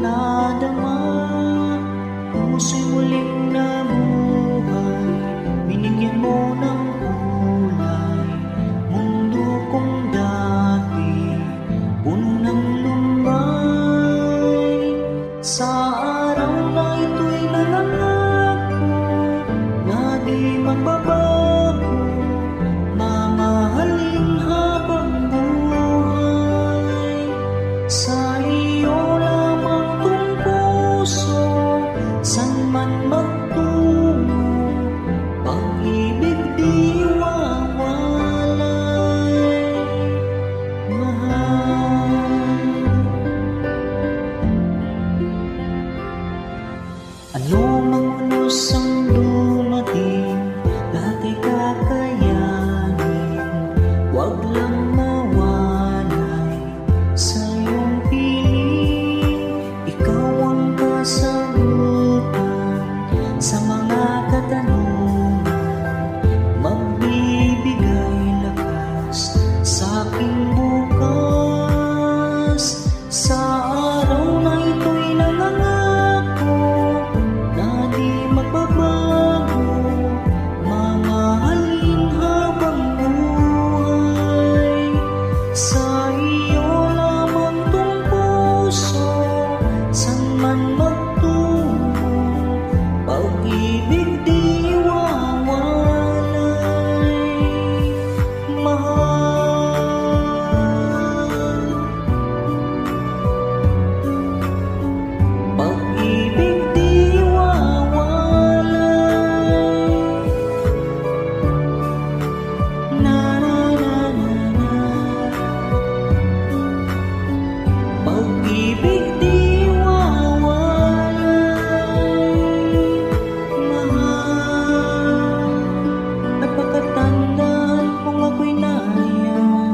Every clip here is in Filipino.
nadama, puso'y muling nabuhay. Binigyan mo ng kulay mundo kong dati puno ng lumbay. Sa araw na ito'y nangangako na di magbabago, mamahalin habang buhay. Sa iyo lamang tong puso, san man magtungo, pag-ibig di wawalay. Mahal, ano mang unos ang dumating, lahat ay kakayanin. Huwag lang mawalay sa iyong piling. Ikaw ang kasagutan sa mga katanungan, magbibigay lakas sa aking bukas. Sa araw na ito'y nangangako na di magbabago, mamahalin habang buhay. Sa iyo lamang tong puso, san man magtungo, pag-ibig di wawalay. Mahal, pag-ibig di wawalay. Na na na na na, pag-ibig di wawalay. Mahal, napakatandaan kung ako'y naiyan,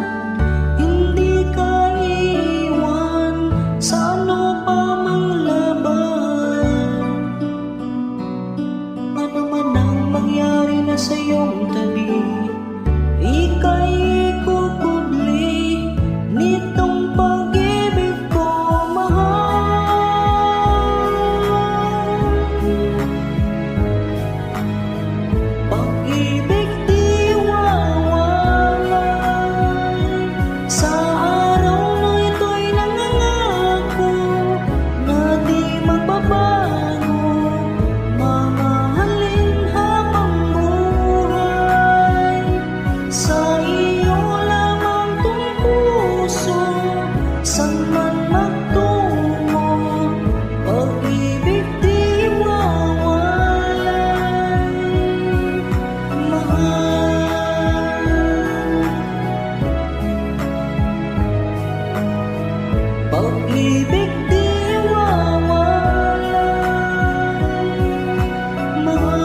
hindi ka iiwan sa ano pa mang laban. Ano man ang mangyari na sa iyong tabi, ika'y ikukubli nitong pag-ibig ko, mahal. Pag-ibig di wawalay. Sa araw na ito'y nangangako na di magbabago, mamahalin habang buhay. Sa iyo lamang tong puso, san man magtungo, pag-ibig di wawalay. Mahal, pag-ibig di wawalay. Mahal.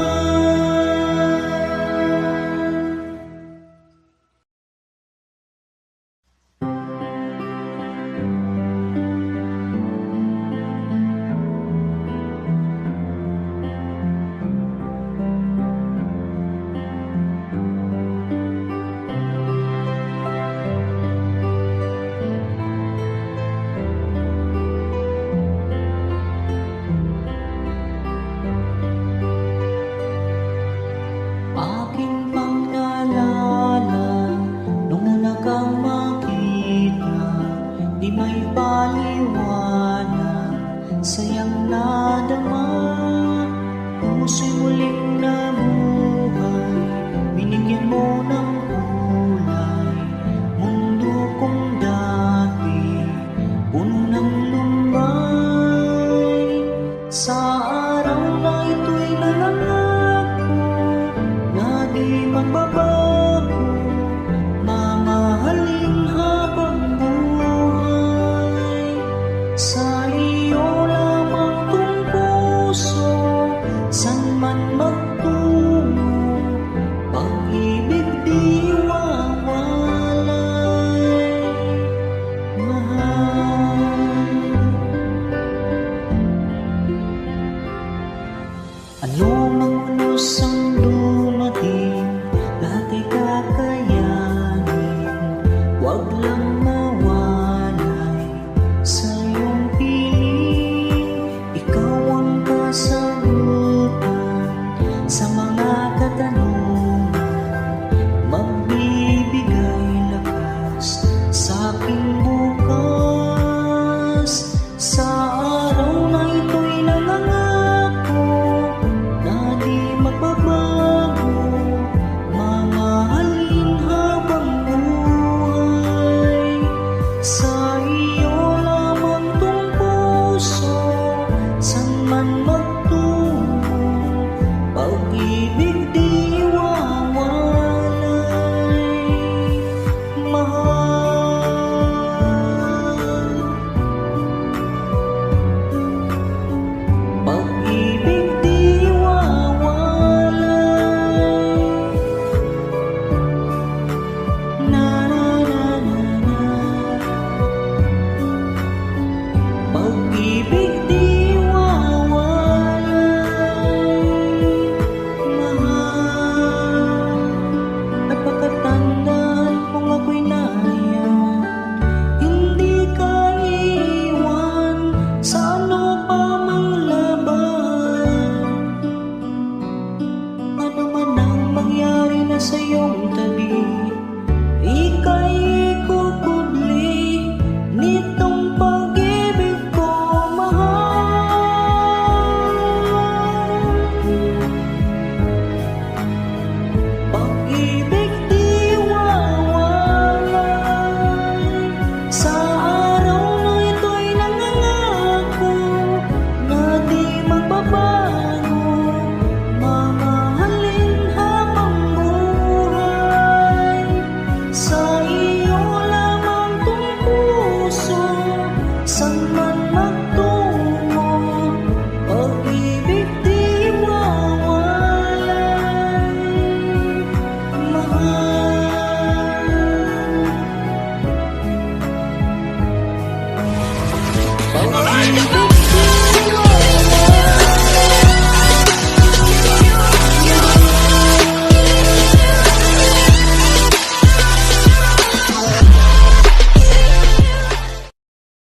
Aking pang-alala nung una kang makita, di may paliwanag, sayang nadama, puso'y muling nabuhay. Binigyan mo ng kulay mundo kong dati puno ng lumbay. Sa araw na ito'y nangangako na di magbabago, mamahalin habang buhay. Sa iyo lamang tong puso, san man magtungo, pag-ibig di wawalay. Mahal, ano mang unos ang dumating, lahat ay kakayanin. Huwag lang mawalay sa iyong piling. Ay